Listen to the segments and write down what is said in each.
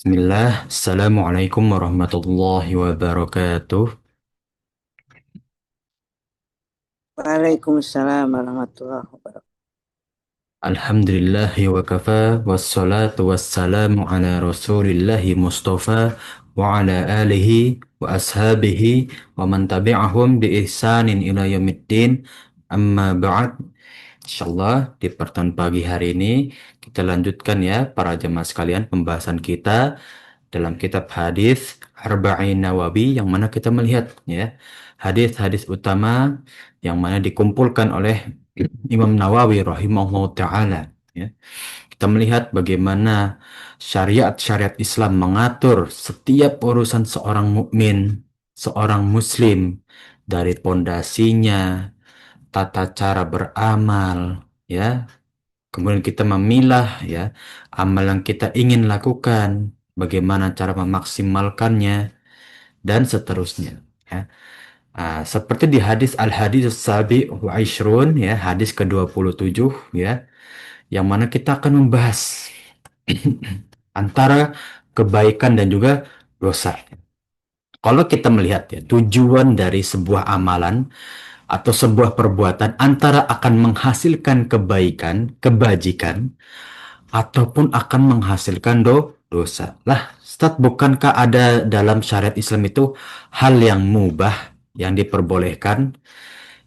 Bismillah, Assalamualaikum warahmatullahi wabarakatuh. Waalaikumsalam warahmatullahi wabarakatuh. Alhamdulillahi wa kafa, wassalatu wassalamu ala rasulillahi mustafa, wa ala alihi wa ashabihi, wa man tabi'ahum bi ihsanin ila yaumiddin, amma ba'd. Insyaallah di pertemuan pagi hari ini kita lanjutkan ya para jemaah sekalian pembahasan kita dalam kitab hadis Arba'in Nawawi yang mana kita melihat ya hadis-hadis utama yang mana dikumpulkan oleh Imam Nawawi rahimahullah taala ya. Kita melihat bagaimana syariat-syariat Islam mengatur setiap urusan seorang mukmin, seorang muslim dari pondasinya, tata cara beramal ya. Kemudian kita memilah ya amal yang kita ingin lakukan, bagaimana cara memaksimalkannya dan seterusnya. Ya. Seperti di hadis Al-Hadis Sabi wa Ishrun ya, hadis ke-27 ya, yang mana kita akan membahas antara kebaikan dan juga dosa. Kalau kita melihat ya, tujuan dari sebuah amalan atau sebuah perbuatan antara akan menghasilkan kebaikan, kebajikan, ataupun akan menghasilkan dosa. Lah, Ustaz, bukankah ada dalam syariat Islam itu hal yang mubah yang diperbolehkan?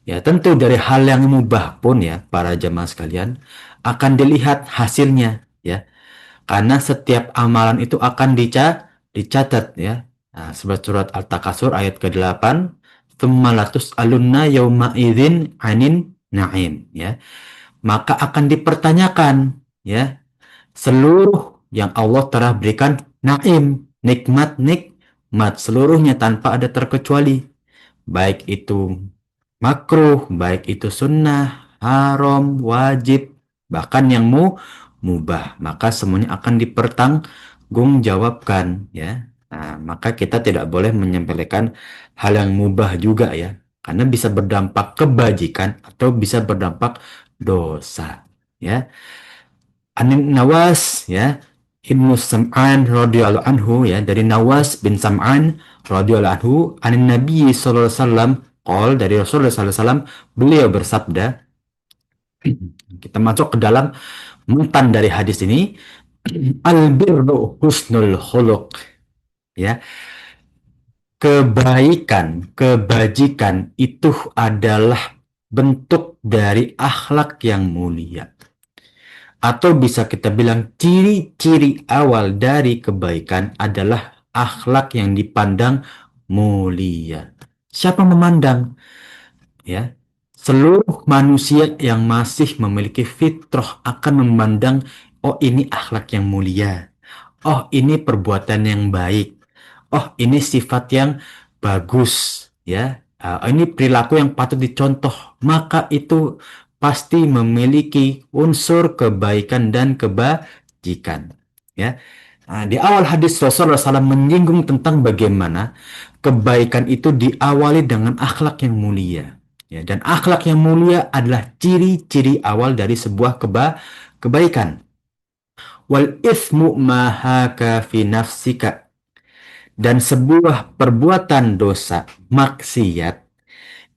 Ya, tentu dari hal yang mubah pun ya, para jemaah sekalian, akan dilihat hasilnya ya. Karena setiap amalan itu akan dicatat ya. Nah, sebab surat Al-Takasur ayat ke-8, "Tsumma latus'alunna yauma idzin 'anin na'im" ya. Maka akan dipertanyakan ya seluruh yang Allah telah berikan naim, nikmat seluruhnya tanpa ada terkecuali. Baik itu makruh, baik itu sunnah, haram, wajib, bahkan yang mubah. Maka semuanya akan dipertanggungjawabkan ya. Nah, maka kita tidak boleh menyepelekan hal yang mubah juga ya. Karena bisa berdampak kebajikan atau bisa berdampak dosa ya. Anin Nawas ya, Ibnu Sam'an radhiyallahu anhu ya, dari Nawas bin Sam'an radhiyallahu anhu, anin Nabi sallallahu alaihi wasallam qol, dari Rasulullah sallallahu alaihi wasallam, beliau bersabda. Kita masuk ke dalam mutan dari hadis ini. Al birru husnul khuluq ya. Kebaikan, kebajikan itu adalah bentuk dari akhlak yang mulia. Atau bisa kita bilang ciri-ciri awal dari kebaikan adalah akhlak yang dipandang mulia. Siapa memandang? Ya, seluruh manusia yang masih memiliki fitrah akan memandang, oh ini akhlak yang mulia. Oh ini perbuatan yang baik. Oh ini sifat yang bagus. Ya, ini perilaku yang patut dicontoh. Maka itu pasti memiliki unsur kebaikan dan kebajikan. Ya, di awal hadis Rasulullah SAW menyinggung tentang bagaimana kebaikan itu diawali dengan akhlak yang mulia. Ya, dan akhlak yang mulia adalah ciri-ciri awal dari sebuah kebaikan. Wal ismu mahaka fi nafsika. Dan sebuah perbuatan dosa, maksiat,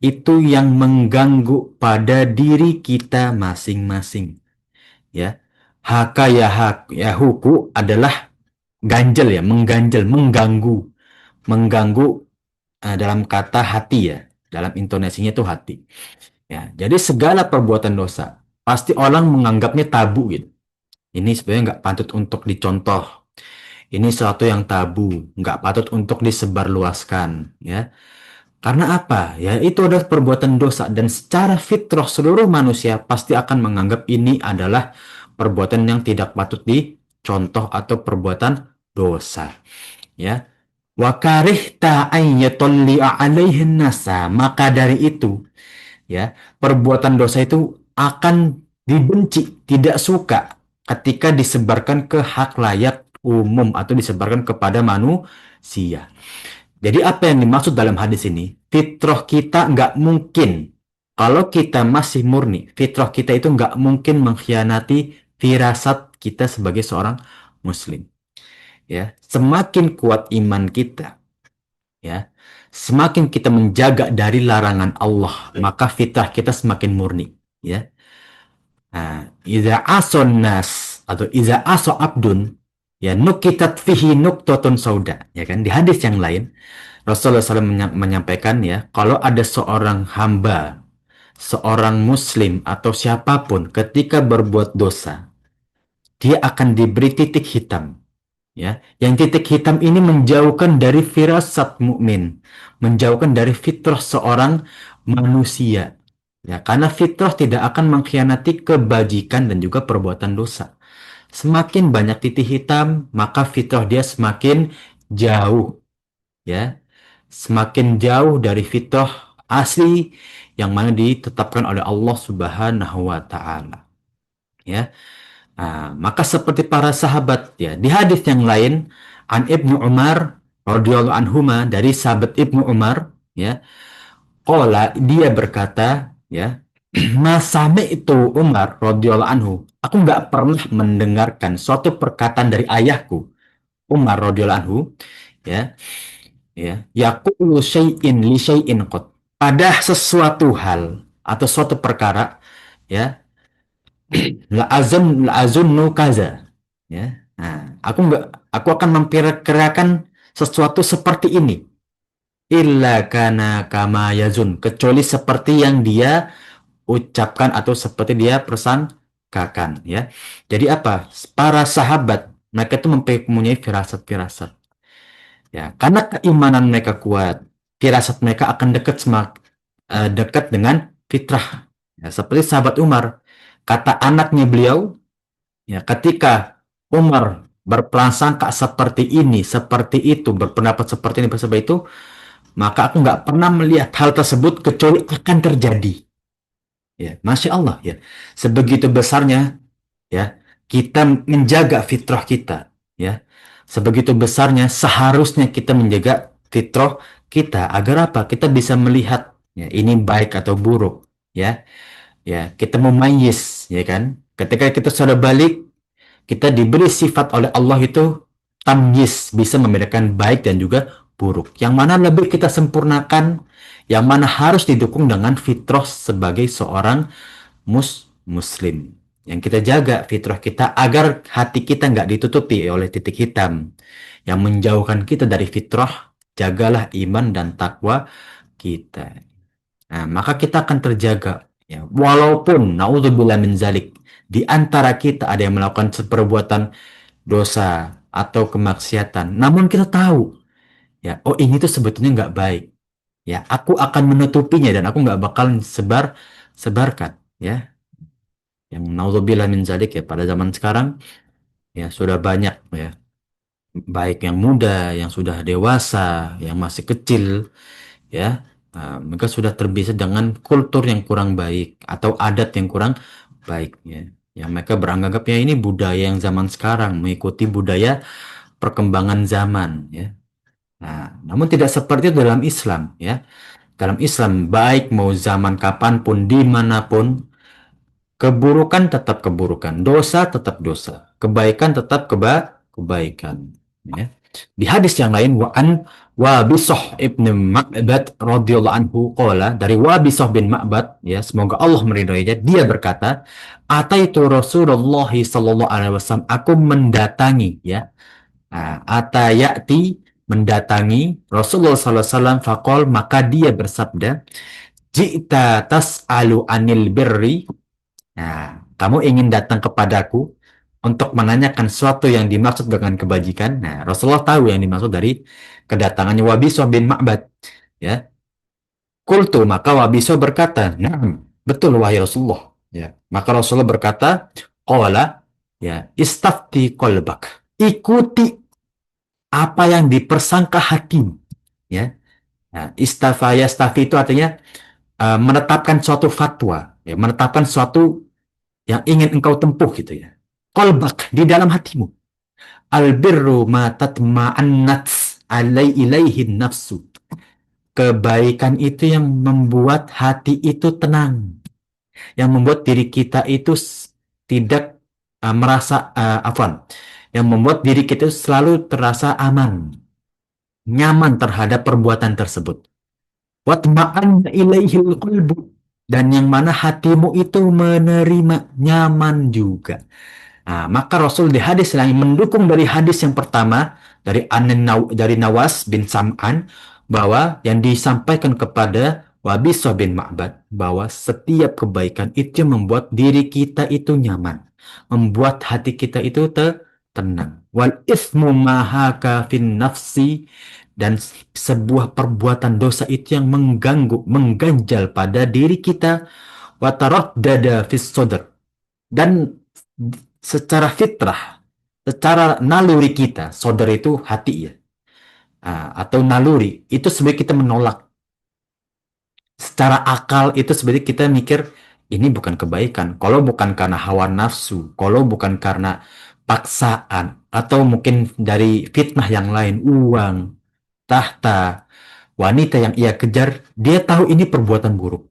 itu yang mengganggu pada diri kita masing-masing. Ya, haka ya huku adalah ganjel ya, mengganjel, mengganggu dalam kata hati ya, dalam intonasinya itu hati. Ya, jadi segala perbuatan dosa pasti orang menganggapnya tabu gitu. Ini sebenarnya nggak patut untuk dicontoh. Ini sesuatu yang tabu, nggak patut untuk disebarluaskan, ya. Karena apa? Ya, itu adalah perbuatan dosa dan secara fitrah seluruh manusia pasti akan menganggap ini adalah perbuatan yang tidak patut dicontoh atau perbuatan dosa, ya. Wa karihta an yatulli'a alaihin nasa, maka dari itu ya, perbuatan dosa itu akan dibenci, tidak suka ketika disebarkan ke hak layak umum atau disebarkan kepada manusia. Jadi apa yang dimaksud dalam hadis ini? Fitrah kita nggak mungkin, kalau kita masih murni, fitrah kita itu nggak mungkin mengkhianati firasat kita sebagai seorang muslim. ya, semakin kuat iman kita, ya, semakin kita menjaga dari larangan Allah, maka fitrah kita semakin murni, ya. Nah, iza ason nas atau iza aso abdun, ya, nukitat fihi nuktotun sauda, ya kan? Di hadis yang lain Rasulullah SAW menyampaikan, ya, kalau ada seorang hamba, seorang muslim atau siapapun ketika berbuat dosa, dia akan diberi titik hitam, ya. Yang titik hitam ini menjauhkan dari firasat mukmin, menjauhkan dari fitrah seorang manusia, ya, karena fitrah tidak akan mengkhianati kebajikan dan juga perbuatan dosa. Semakin banyak titik hitam, maka fitrah dia semakin jauh, ya, semakin jauh dari fitrah asli yang mana ditetapkan oleh Allah Subhanahu wa taala, ya. Nah, maka seperti para sahabat, ya, di hadis yang lain an Ibnu Umar radhiyallahu anhuma, dari sahabat Ibnu Umar, ya, qala, dia berkata, ya, masame itu Umar radhiyallahu anhu, aku nggak pernah mendengarkan suatu perkataan dari ayahku Umar radhiyallahu anhu, ya, yaqulu syai'in li syai'in qad, pada sesuatu hal atau suatu perkara, ya, la azunnu kaza, ya. Nah, aku akan memperkirakan sesuatu seperti ini, illa kana kama yazun, kecuali seperti yang dia ucapkan atau seperti dia persangkakan, ya. Jadi apa? Para sahabat mereka itu mempunyai firasat-firasat, ya, karena keimanan mereka kuat, firasat mereka akan dekat dengan fitrah, ya, seperti sahabat Umar, kata anaknya beliau, ya, ketika Umar berprasangka seperti ini, seperti itu, berpendapat seperti ini, seperti itu, maka aku nggak pernah melihat hal tersebut kecuali akan terjadi. Ya, Masya Allah, ya. Sebegitu besarnya, ya, kita menjaga fitrah kita, ya. Sebegitu besarnya seharusnya kita menjaga fitrah kita agar apa? Kita bisa melihat, ya, ini baik atau buruk, ya. Ya, kita memayis, ya kan? Ketika kita sudah balik, kita diberi sifat oleh Allah itu tamyiz, bisa membedakan baik dan juga buruk. Yang mana lebih kita sempurnakan, yang mana harus didukung dengan fitrah sebagai seorang muslim. Yang kita jaga fitrah kita agar hati kita nggak ditutupi oleh titik hitam yang menjauhkan kita dari fitrah. Jagalah iman dan takwa kita. Nah, maka kita akan terjaga, ya. Walaupun naudzubillah min zalik, di antara kita ada yang melakukan perbuatan dosa atau kemaksiatan, namun kita tahu, ya, oh ini tuh sebetulnya nggak baik, ya, aku akan menutupinya dan aku nggak bakal sebarkan, ya. Yang naudzubillah min zalik, ya, pada zaman sekarang, ya, sudah banyak, ya, baik yang muda, yang sudah dewasa, yang masih kecil, ya, mereka sudah terbiasa dengan kultur yang kurang baik atau adat yang kurang baik, ya. Yang mereka beranggapnya ini budaya yang zaman sekarang, mengikuti budaya perkembangan zaman, ya. Nah, namun tidak seperti itu dalam Islam, ya. Dalam Islam, baik mau zaman kapanpun, dimanapun, keburukan tetap keburukan, dosa tetap dosa, kebaikan tetap kebaikan, ya. Di hadis yang lain, Wabisah ibn Ma'bad radhiyallahu anhu qala, dari Wabisah bin Ma'bad, ya, semoga Allah meridhoinya, dia berkata, ataitu Rasulullah sallallahu alaihi wasallam, aku mendatangi, ya. Nah, atayati, mendatangi Rasulullah sallallahu alaihi wasallam, faqol, maka dia bersabda, jika tas'alu anil birri, nah, kamu ingin datang kepadaku untuk menanyakan sesuatu yang dimaksud dengan kebajikan. Nah, Rasulullah tahu yang dimaksud dari kedatangannya Wabisah bin Ma'bad, ya. Kultu, maka Wabisah berkata, nah, betul wahai Rasulullah. Ya, maka Rasulullah berkata, qala, ya, istafti qalbak. Ikuti apa yang dipersangka hatimu, ya. Nah, yastafi itu artinya menetapkan suatu fatwa, ya, menetapkan suatu yang ingin engkau tempuh, gitu, ya. Kolbak, di dalam hatimu. Albirru ma tatma'annat ilaihin nafsu. Kebaikan itu yang membuat hati itu tenang, yang membuat diri kita itu tidak merasa afwan, yang membuat diri kita selalu terasa aman, nyaman terhadap perbuatan tersebut. Watma'anna ilaihil qalbu, dan yang mana hatimu itu menerima, nyaman juga. Nah, maka Rasul di hadis yang mendukung dari hadis yang pertama dari Nawas bin Sam'an, bahwa yang disampaikan kepada Wabisah bin Ma'bad, bahwa setiap kebaikan itu membuat diri kita itu nyaman, membuat hati kita itu tenang. Wal ismu mahaka fin nafsi, dan sebuah perbuatan dosa itu yang mengganggu, mengganjal pada diri kita, wataraddada fis sodr, dan secara fitrah, secara naluri kita, sodr itu hati ya, atau naluri, itu sebenarnya kita menolak. Secara akal itu sebenarnya kita mikir, ini bukan kebaikan. Kalau bukan karena hawa nafsu, kalau bukan karena paksaan, atau mungkin dari fitnah yang lain, uang, tahta, wanita yang ia kejar, dia tahu ini perbuatan buruk.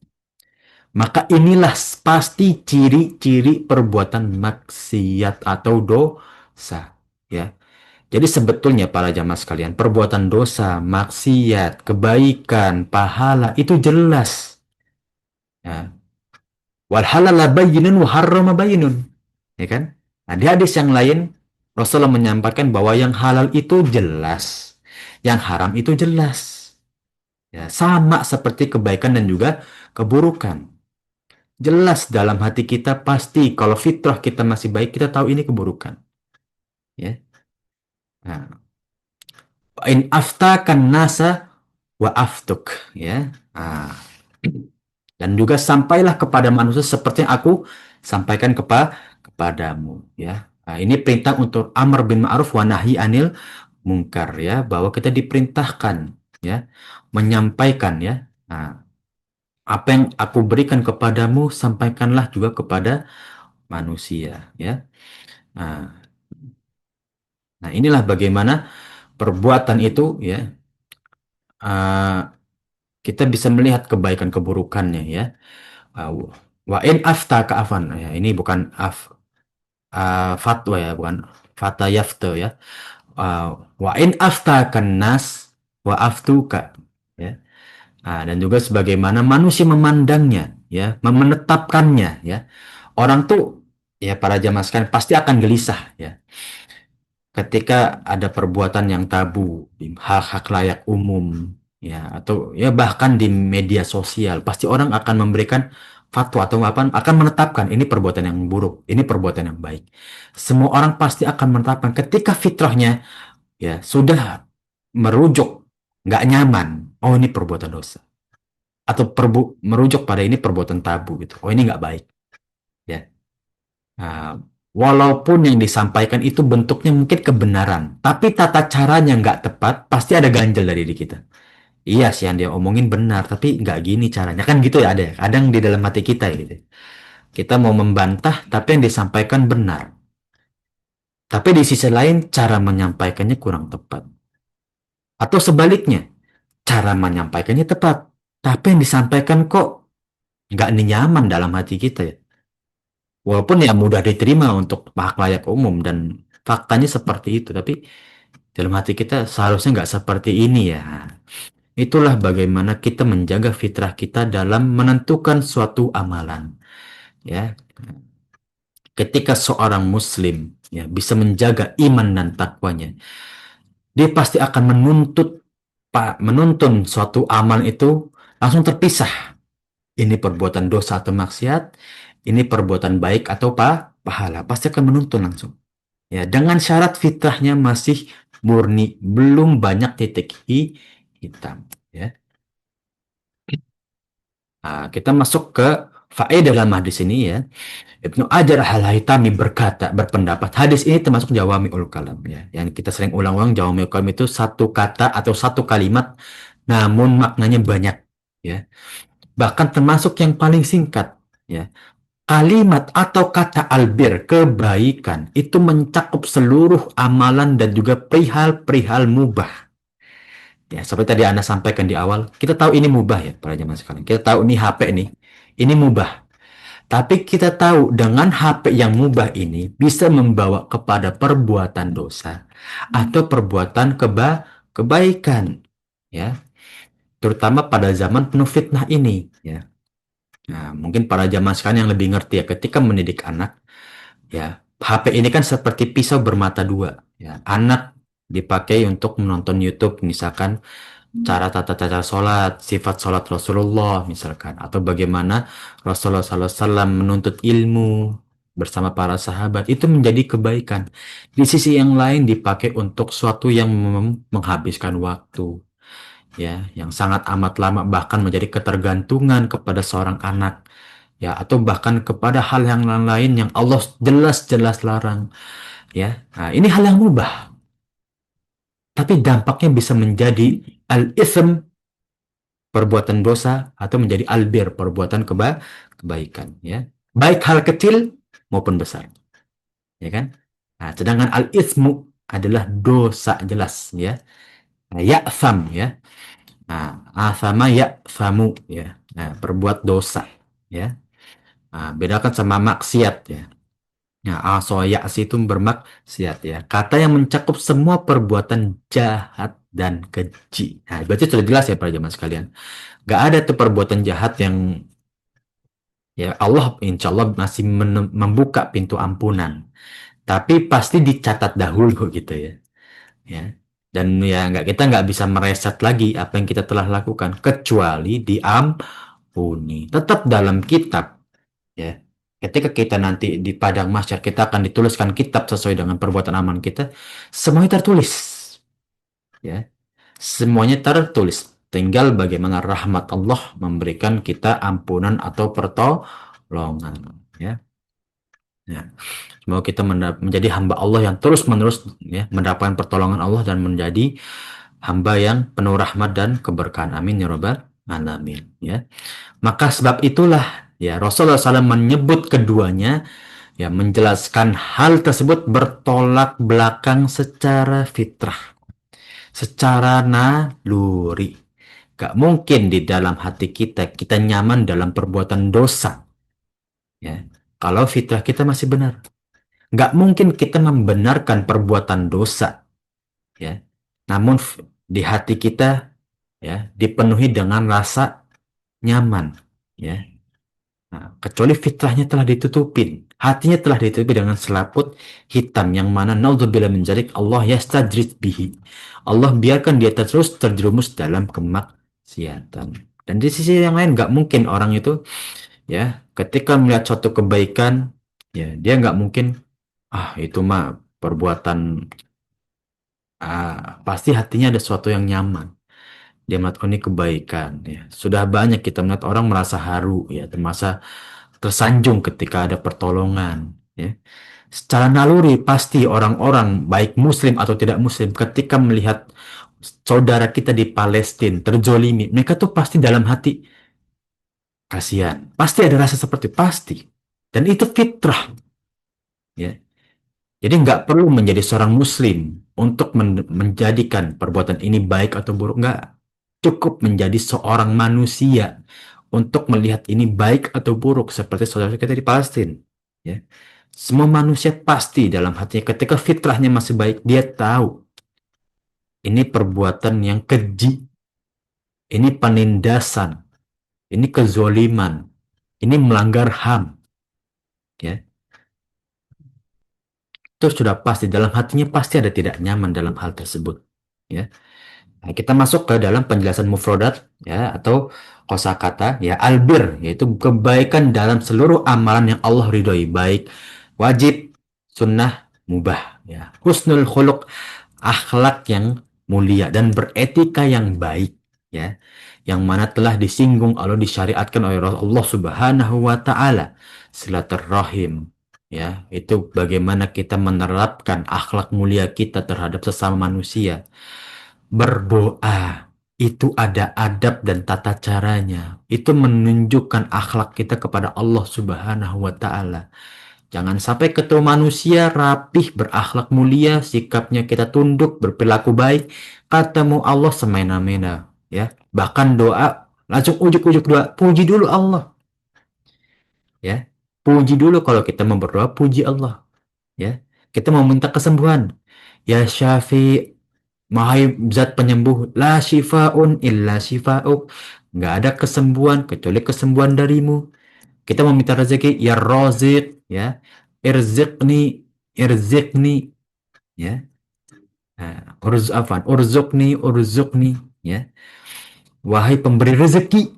Maka inilah pasti ciri-ciri perbuatan maksiat atau dosa, ya. Jadi sebetulnya para jamaah sekalian, perbuatan dosa, maksiat, kebaikan, pahala itu jelas. Ya. Wal halala bayyinun wa harrama bayyinun. Ya kan? Nah, di hadis yang lain Rasulullah menyampaikan bahwa yang halal itu jelas, yang haram itu jelas. Ya, sama seperti kebaikan dan juga keburukan. Jelas dalam hati kita pasti kalau fitrah kita masih baik, kita tahu ini keburukan. Ya. Nah, in aftakan nasa wa aftuk, ya. Nah, dan juga sampailah kepada manusia seperti yang aku sampaikan kepadamu, ya. Nah, ini perintah untuk amar bin ma'ruf wa nahi anil mungkar, ya, bahwa kita diperintahkan, ya, menyampaikan, ya. Nah, apa yang aku berikan kepadamu sampaikanlah juga kepada manusia, ya. Nah, nah, inilah bagaimana perbuatan itu, ya, uh, kita bisa melihat kebaikan keburukannya, ya. Wa in aftaka afan, ya, ini bukan fatwa, ya, bukan fata yafta, ya. Wa in aftakan nas wa aftuka, ya. Dan juga sebagaimana manusia memandangnya, ya, menetapkannya, ya. Orang tuh, ya, para jamaah sekalian pasti akan gelisah, ya, ketika ada perbuatan yang tabu, hak-hak layak umum, ya, atau ya bahkan di media sosial, pasti orang akan memberikan fatwa atau apa, akan menetapkan ini perbuatan yang buruk, ini perbuatan yang baik. Semua orang pasti akan menetapkan ketika fitrahnya, ya, sudah merujuk nggak nyaman, oh ini perbuatan dosa, atau merujuk pada ini perbuatan tabu gitu, oh ini nggak baik, ya. Nah, walaupun yang disampaikan itu bentuknya mungkin kebenaran, tapi tata caranya nggak tepat, pasti ada ganjel dari diri kita. Iya sih yang dia omongin benar, tapi nggak gini caranya. Kan gitu ya ada ya. Kadang di dalam hati kita gitu. Kita mau membantah, tapi yang disampaikan benar. Tapi di sisi lain, cara menyampaikannya kurang tepat. Atau sebaliknya, cara menyampaikannya tepat, tapi yang disampaikan kok nggak nyaman dalam hati kita ya. Walaupun ya mudah diterima untuk hak layak umum dan faktanya seperti itu, tapi dalam hati kita seharusnya nggak seperti ini ya. Itulah bagaimana kita menjaga fitrah kita dalam menentukan suatu amalan. Ya, ketika seorang Muslim ya bisa menjaga iman dan takwanya, dia pasti akan menuntun suatu amal itu langsung terpisah. Ini perbuatan dosa atau maksiat, ini perbuatan baik atau pahala, pasti akan menuntun langsung. Ya, dengan syarat fitrahnya masih murni, belum banyak titik hitam. Ya. Nah, kita masuk ke faedah dalam hadis ini ya. Ibnu Hajar Al-Haytami berpendapat hadis ini termasuk jawami'ul kalam ya. Yang kita sering ulang-ulang, jawami'ul kalam itu satu kata atau satu kalimat namun maknanya banyak ya. Bahkan termasuk yang paling singkat ya. Kalimat atau kata albir, kebaikan, itu mencakup seluruh amalan dan juga perihal-perihal mubah. Ya, seperti tadi Anda sampaikan di awal, kita tahu ini mubah ya, para jemaah sekalian. Kita tahu ini HP nih, ini mubah. Tapi kita tahu dengan HP yang mubah ini bisa membawa kepada perbuatan dosa atau perbuatan kebaikan, ya. Terutama pada zaman penuh fitnah ini, ya. Nah, mungkin pada zaman sekarang yang lebih ngerti ya, ketika mendidik anak, ya, HP ini kan seperti pisau bermata dua, ya. Anak dipakai untuk menonton YouTube, misalkan cara tata cara sholat, sifat sholat Rasulullah misalkan, atau bagaimana Rasulullah SAW menuntut ilmu bersama para sahabat, itu menjadi kebaikan. Di sisi yang lain dipakai untuk suatu yang menghabiskan waktu, ya, yang sangat amat lama, bahkan menjadi ketergantungan kepada seorang anak, ya, atau bahkan kepada hal yang lain yang Allah jelas-jelas larang, ya. Nah, ini hal yang mubah, tapi dampaknya bisa menjadi al-ism, perbuatan dosa, atau menjadi albir, perbuatan kebaikan, ya, baik hal kecil maupun besar, ya kan. Nah, sedangkan al ismu adalah dosa jelas, ya. Nah, ya'tham, ya. Nah, asama ya'thamu, ya. Nah, berbuat dosa, ya. Nah, bedakan sama maksiat, ya. Nah, aso ya'si itu bermaksiat, ya, kata yang mencakup semua perbuatan jahat dan keji. Nah, berarti sudah jelas ya para jemaah sekalian. Gak ada tuh perbuatan jahat yang, ya, Allah insya Allah masih membuka pintu ampunan. Tapi pasti dicatat dahulu gitu, ya. Ya. Dan ya kita nggak bisa mereset lagi apa yang kita telah lakukan kecuali diampuni. Tetap dalam kitab, ya. Ketika kita nanti di padang mahsyar, kita akan dituliskan kitab sesuai dengan perbuatan aman kita. Semuanya tertulis, ya. Semuanya tertulis. Tinggal bagaimana rahmat Allah memberikan kita ampunan atau pertolongan, ya. Ya. Semoga kita menjadi hamba Allah yang terus-menerus, ya, mendapatkan pertolongan Allah dan menjadi hamba yang penuh rahmat dan keberkahan. Amin ya rabbal alamin, ya. Maka sebab itulah, ya, Rasulullah SAW menyebut keduanya, ya, menjelaskan hal tersebut bertolak belakang secara fitrah, secara naluri. Gak mungkin di dalam hati kita nyaman dalam perbuatan dosa, ya, kalau fitrah kita masih benar. Gak mungkin kita membenarkan perbuatan dosa, ya, namun di hati kita, ya, dipenuhi dengan rasa nyaman, ya. Nah, kecuali fitrahnya telah ditutupin, hatinya telah ditutupi dengan selaput hitam, yang mana naudzubillah min dzalik, Allah yastajrid bihi. Allah biarkan dia terus terjerumus dalam kemaksiatan. Dan di sisi yang lain nggak mungkin orang itu, ya, ketika melihat suatu kebaikan, ya, dia nggak mungkin, ah, itu mah perbuatan, pasti hatinya ada sesuatu yang nyaman. Dia melihat, oh, ini kebaikan, ya. Sudah banyak kita melihat orang merasa haru, ya, merasa tersanjung ketika ada pertolongan, ya. Secara naluri pasti orang-orang baik muslim atau tidak muslim ketika melihat saudara kita di Palestina terzolimi, mereka tuh pasti dalam hati kasihan. Pasti ada rasa seperti itu, pasti. Dan itu fitrah, ya. Jadi nggak perlu menjadi seorang muslim untuk menjadikan perbuatan ini baik atau buruk. Nggak. Cukup menjadi seorang manusia untuk melihat ini baik atau buruk, seperti saudara kita di Palestina, ya. Semua manusia pasti dalam hatinya ketika fitrahnya masih baik, dia tahu ini perbuatan yang keji, ini penindasan, ini kezoliman, ini melanggar HAM, ya. Itu sudah pasti dalam hatinya pasti ada tidak nyaman dalam hal tersebut, ya. Nah, kita masuk ke dalam penjelasan mufrodat, ya, atau kosakata, ya, albir, yaitu kebaikan dalam seluruh amalan yang Allah ridhoi, baik wajib, sunnah, mubah, ya. Husnul khuluq, akhlak yang mulia dan beretika yang baik, ya, yang mana telah disinggung atau disyariatkan oleh Allah Subhanahu wa taala. Silaturrahim, ya, itu bagaimana kita menerapkan akhlak mulia kita terhadap sesama manusia. Berdoa itu ada adab dan tata caranya. Itu menunjukkan akhlak kita kepada Allah Subhanahu wa taala. Jangan sampai ketemu manusia rapih, berakhlak mulia, sikapnya kita tunduk, berperilaku baik, ketemu Allah semena-mena, ya. Bahkan doa langsung ujuk-ujuk doa, puji dulu Allah, ya. puji dulu. Kalau kita mau berdoa, puji Allah. Ya, kita mau minta kesembuhan. Ya Syafi, Mahai zat penyembuh, la syifa'un illa syifa'uk. Nggak ada kesembuhan kecuali kesembuhan darimu. Kita mau minta rezeki, ya Razik, ya. Irziqni, irziqni, ya. Nah, urzukni, urzukni, ya. Wahai pemberi rezeki,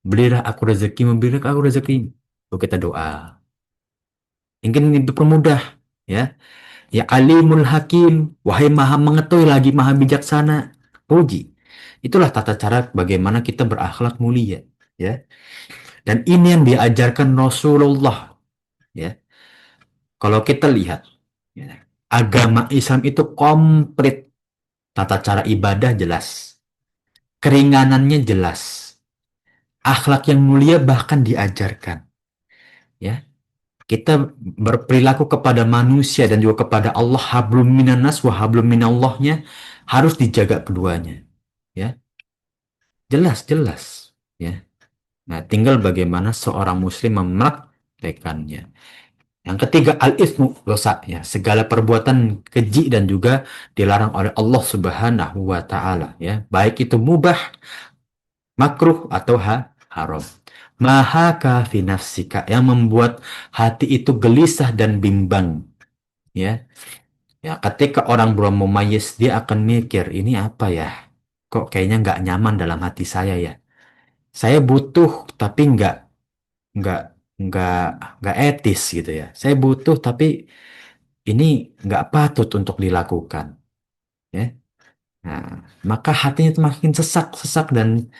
berilah aku rezeki, memberilah aku rezeki. Lalu kita doa. Mungkin ini dipermudah, ya. Ya Alimul Hakim, wahai maha mengetahui lagi maha bijaksana. Puji. Itulah tata cara bagaimana kita berakhlak mulia, ya. Dan ini yang diajarkan Rasulullah, ya. Kalau kita lihat, ya, agama Islam itu komplit. Tata cara ibadah jelas, keringanannya jelas, akhlak yang mulia bahkan diajarkan, ya. Kita berperilaku kepada manusia dan juga kepada Allah, hablum minanas wa hablum minallahnya harus dijaga keduanya, ya. Jelas-jelas, ya. Nah, tinggal bagaimana seorang muslim mempraktekannya. Yang ketiga, al-ithmu, dosa, ya. Segala perbuatan keji dan juga dilarang oleh Allah Subhanahu wa taala, ya. Baik itu mubah, makruh atau haram. Maha kafi nafsika, yang membuat hati itu gelisah dan bimbang, ya. Ya, ketika orang belum memayis, dia akan mikir, ini apa ya? Kok kayaknya nggak nyaman dalam hati saya ya? Saya butuh, tapi nggak, nggak, nggak etis gitu ya. Saya butuh, tapi ini nggak patut untuk dilakukan, ya. Nah, maka hatinya itu makin sesak-sesak dan,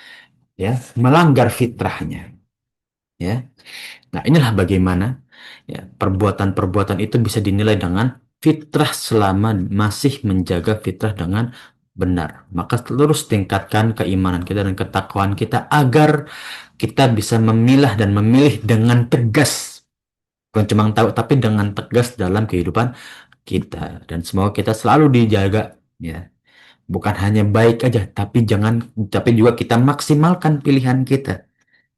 ya, melanggar fitrahnya, ya. Nah, inilah bagaimana, ya, perbuatan-perbuatan itu bisa dinilai dengan fitrah selama masih menjaga fitrah dengan benar. Maka terus tingkatkan keimanan kita dan ketakwaan kita agar kita bisa memilah dan memilih dengan tegas. Bukan cuma tahu, tapi dengan tegas dalam kehidupan kita. Dan semoga kita selalu dijaga, ya. Bukan hanya baik aja, tapi juga kita maksimalkan pilihan kita,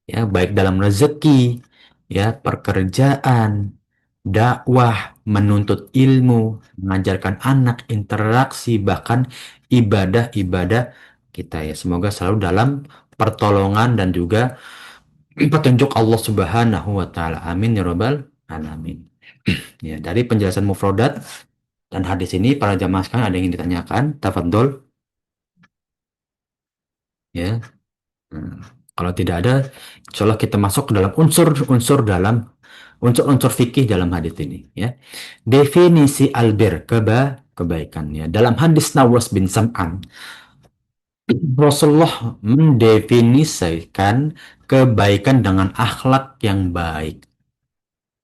ya, baik dalam rezeki, ya, pekerjaan, dakwah, menuntut ilmu, mengajarkan anak, interaksi, bahkan ibadah-ibadah kita, ya. Semoga selalu dalam pertolongan dan juga petunjuk Allah Subhanahu wa taala. Amin ya rabbal alamin. Ya, dari penjelasan mufradat dan hadis ini, para jamaah sekalian, ada yang ingin ditanyakan? Tafadhol, ya. Hmm. Kalau tidak ada, insya Allah kita masuk ke dalam unsur-unsur fikih dalam hadis ini, ya. Definisi albir, kebaikannya. Dalam hadis Nawas bin Sam'an, Rasulullah mendefinisikan kebaikan dengan akhlak yang baik,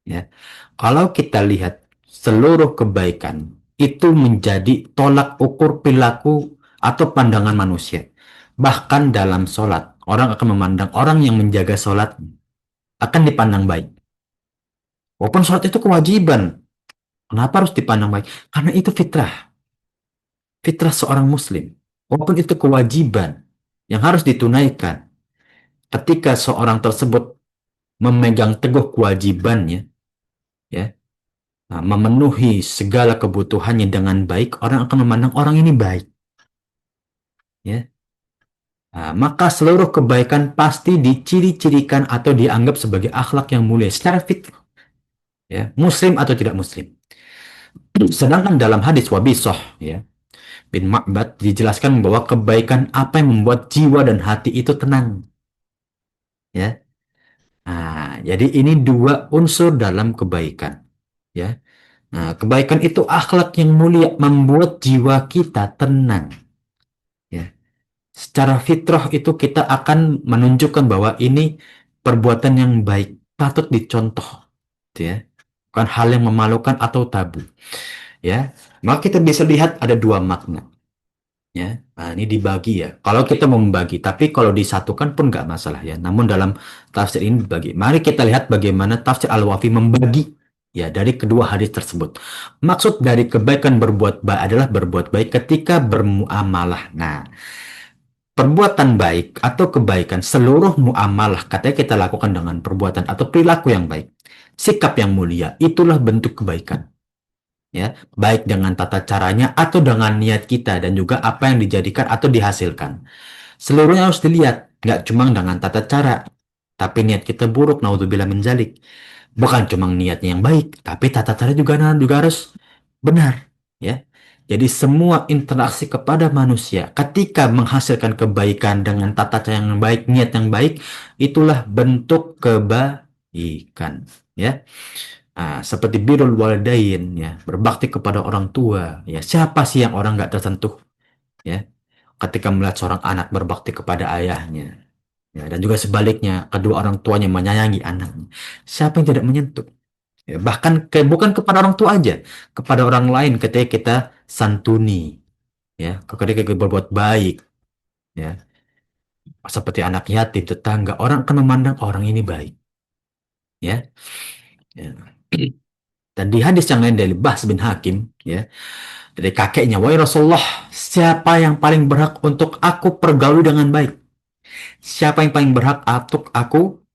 ya. Kalau kita lihat seluruh kebaikan itu menjadi tolak ukur perilaku atau pandangan manusia. Bahkan dalam sholat, orang akan memandang orang yang menjaga sholat akan dipandang baik. Walaupun sholat itu kewajiban. Kenapa harus dipandang baik? Karena itu fitrah. Fitrah seorang muslim. Walaupun itu kewajiban yang harus ditunaikan. Ketika seorang tersebut memegang teguh kewajibannya, ya, nah, memenuhi segala kebutuhannya dengan baik, orang akan memandang orang ini baik, ya. Nah, maka seluruh kebaikan pasti diciri-cirikan atau dianggap sebagai akhlak yang mulia secara fitrah, ya, muslim atau tidak muslim. Sedangkan dalam hadis Wabisoh, ya, bin Ma'bad dijelaskan bahwa kebaikan apa yang membuat jiwa dan hati itu tenang, ya. Nah, jadi ini dua unsur dalam kebaikan, ya. Nah, kebaikan itu akhlak yang mulia, membuat jiwa kita tenang, ya. Secara fitrah itu kita akan menunjukkan bahwa ini perbuatan yang baik, patut dicontoh, ya. Bukan hal yang memalukan atau tabu, ya. Maka kita bisa lihat ada dua makna, ya. Nah, ini dibagi, ya. Kalau kita mau membagi, tapi kalau disatukan pun nggak masalah, ya. Namun dalam tafsir ini dibagi. Mari kita lihat bagaimana tafsir Al-Wafi membagi, ya, dari kedua hadis tersebut. Maksud dari kebaikan berbuat baik adalah berbuat baik ketika bermuamalah. Nah, perbuatan baik atau kebaikan, seluruh muamalah katanya kita lakukan dengan perbuatan atau perilaku yang baik, sikap yang mulia, itulah bentuk kebaikan. Ya, baik dengan tata caranya atau dengan niat kita dan juga apa yang dijadikan atau dihasilkan. Seluruhnya harus dilihat, nggak cuma dengan tata cara, tapi niat kita buruk, naudzubillah min dzalik. Bukan cuma niatnya yang baik, tapi tata cara juga harus benar, ya. Jadi semua interaksi kepada manusia ketika menghasilkan kebaikan dengan tata cara yang baik, niat yang baik, itulah bentuk kebaikan, ya. Nah, seperti birrul walidain, ya, berbakti kepada orang tua, ya. Siapa sih yang orang nggak tersentuh, ya, ketika melihat seorang anak berbakti kepada ayahnya, ya, dan juga sebaliknya kedua orang tuanya menyayangi anaknya. Siapa yang tidak menyentuh? Ya, bahkan bukan kepada orang tua aja, kepada orang lain ketika kita santuni, ya, ketika kita berbuat baik, ya, seperti anak yatim, tetangga, orang akan memandang orang ini baik, ya. Ya. Dan di hadis yang lain dari Bahs bin Hakim, ya, dari kakeknya, wahai Rasulullah, siapa yang paling berhak untuk aku pergauli dengan baik? Siapa yang paling berhak untuk aku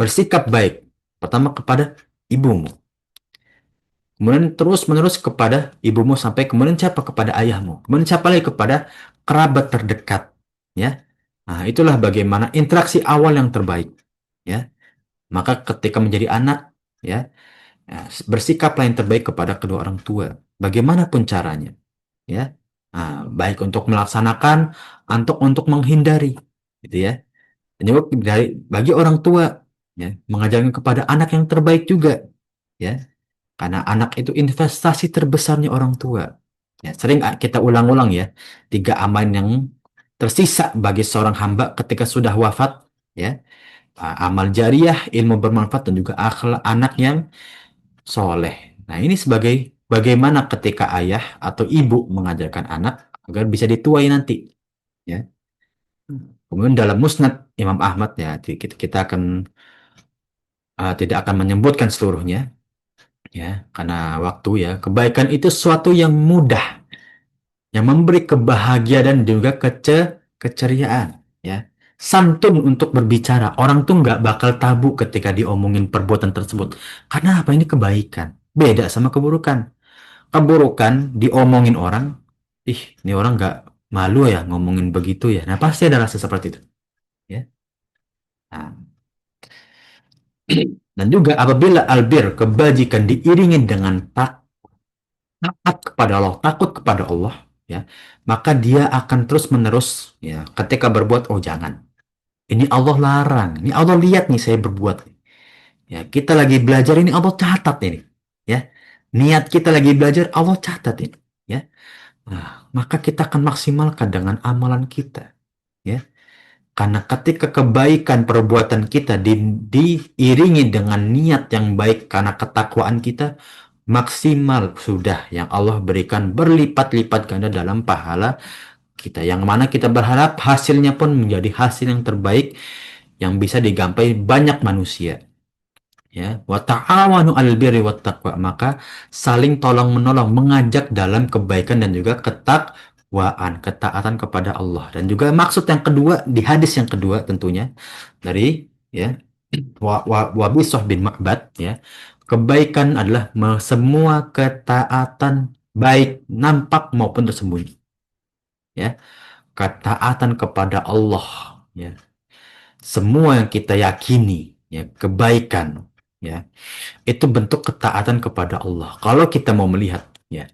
bersikap baik? Pertama kepada ibumu, kemudian terus menerus kepada ibumu, sampai kemudian siapa kepada ayahmu, kemudian siapa lagi kepada kerabat terdekat, ya. Nah, itulah bagaimana interaksi awal yang terbaik, ya. Maka ketika menjadi anak, ya, bersikaplah yang terbaik kepada kedua orang tua bagaimanapun caranya, ya. Nah, baik untuk melaksanakan atau untuk menghindari, gitu, ya. Dan juga bagi orang tua, ya, mengajarkan kepada anak yang terbaik juga, ya. Karena anak itu investasi terbesarnya orang tua. Ya, sering kita ulang-ulang, ya, tiga amalan yang tersisa bagi seorang hamba ketika sudah wafat, ya. Amal jariah, ilmu bermanfaat, dan juga akhlak anak yang soleh. Nah, ini sebagai bagaimana ketika ayah atau ibu mengajarkan anak agar bisa dituai nanti, ya. Kemudian dalam Musnad Imam Ahmad, ya, kita akan tidak akan menyebutkan seluruhnya, ya, karena waktu, ya. Kebaikan itu sesuatu yang mudah, yang memberi kebahagiaan dan juga keceriaan, ya. Santun untuk berbicara, orang tuh nggak bakal tabu ketika diomongin perbuatan tersebut, karena apa, ini kebaikan, beda sama keburukan. Keburukan diomongin orang, ih, ini orang nggak malu ya ngomongin begitu, ya. Nah, pasti ada rasa seperti itu, ya. Nah, dan juga apabila albir, kebajikan, diiringi dengan taat kepada Allah, takut kepada Allah, ya, maka dia akan terus menerus, ya, ketika berbuat, oh jangan, ini Allah larang, ini Allah lihat nih saya berbuat, ya, kita lagi belajar ini Allah catat ini, ya, niat kita lagi belajar Allah catat ini, ya. Nah, maka kita akan maksimalkan dengan amalan kita, ya. Karena ketika kebaikan perbuatan kita diiringi dengan niat yang baik karena ketakwaan kita, maksimal sudah yang Allah berikan berlipat-lipat ganda dalam pahala kita. Yang mana kita berharap hasilnya pun menjadi hasil yang terbaik yang bisa digapai banyak manusia. Ya, wa ta'awanu 'alal birri wat taqwa, maka saling tolong menolong, mengajak dalam kebaikan dan juga ketakwaan, ketaatan kepada Allah. Dan juga maksud yang kedua di hadis yang kedua tentunya dari, ya, wa Bishr bin Ma'bad, ya, kebaikan adalah semua ketaatan baik nampak maupun tersembunyi, ya, ketaatan kepada Allah, ya, semua yang kita yakini, ya, kebaikan, ya, itu bentuk ketaatan kepada Allah. Kalau kita mau melihat, ya,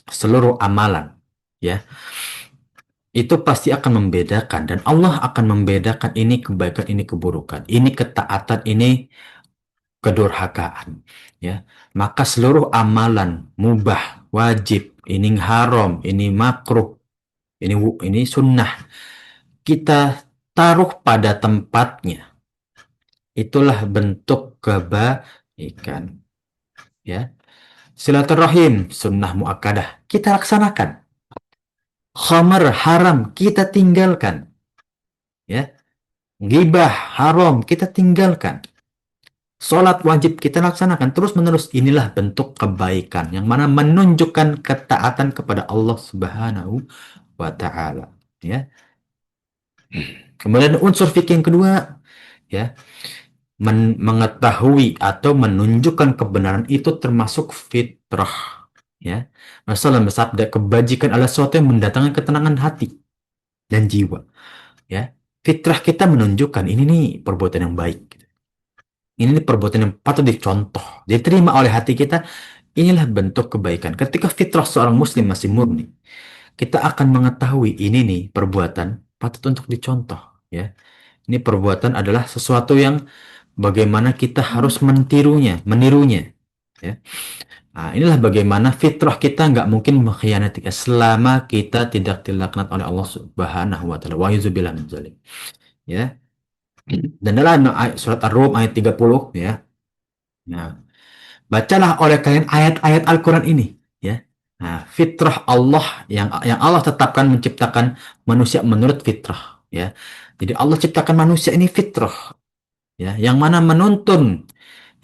seluruh amalan, ya, itu pasti akan membedakan, dan Allah akan membedakan ini kebaikan, ini keburukan, ini ketaatan, ini kedurhakaan, ya. Maka seluruh amalan mubah, wajib, ini haram, ini makruh, ini sunnah, kita taruh pada tempatnya. Itulah bentuk kebaikan, ya. Silaturahim, sunnah muakkadah, kita laksanakan. Khamar, haram, kita tinggalkan. Ya. Ghibah, haram, kita tinggalkan. Sholat wajib kita laksanakan terus-menerus. Inilah bentuk kebaikan yang mana menunjukkan ketaatan kepada Allah Subhanahu wa Ta'ala. Ya. Kemudian unsur fikih yang kedua, ya, mengetahui atau menunjukkan kebenaran itu termasuk fitrah. Ya, Rasulullah bersabda, kebajikan adalah sesuatu yang mendatangkan ketenangan hati dan jiwa. Ya, fitrah kita menunjukkan ini nih perbuatan yang baik. Ini nih perbuatan yang patut dicontoh, diterima oleh hati kita. Inilah bentuk kebaikan. Ketika fitrah seorang muslim masih murni, kita akan mengetahui ini nih perbuatan patut untuk dicontoh. Ya, ini perbuatan adalah sesuatu yang bagaimana kita harus menirunya. Ya. Nah, inilah bagaimana fitrah kita nggak mungkin mengkhianati selama kita tidak dilaknat oleh Allah Subhanahu wa taala. Wa yuzubillah min dzalik. Ya. Dan dalam surat Ar-Rum ayat 30, ya. Nah, bacalah oleh kalian ayat-ayat Al-Qur'an ini, ya. Nah, fitrah Allah yang Allah tetapkan menciptakan manusia menurut fitrah, ya. Jadi Allah ciptakan manusia ini fitrah, ya, yang mana menuntun,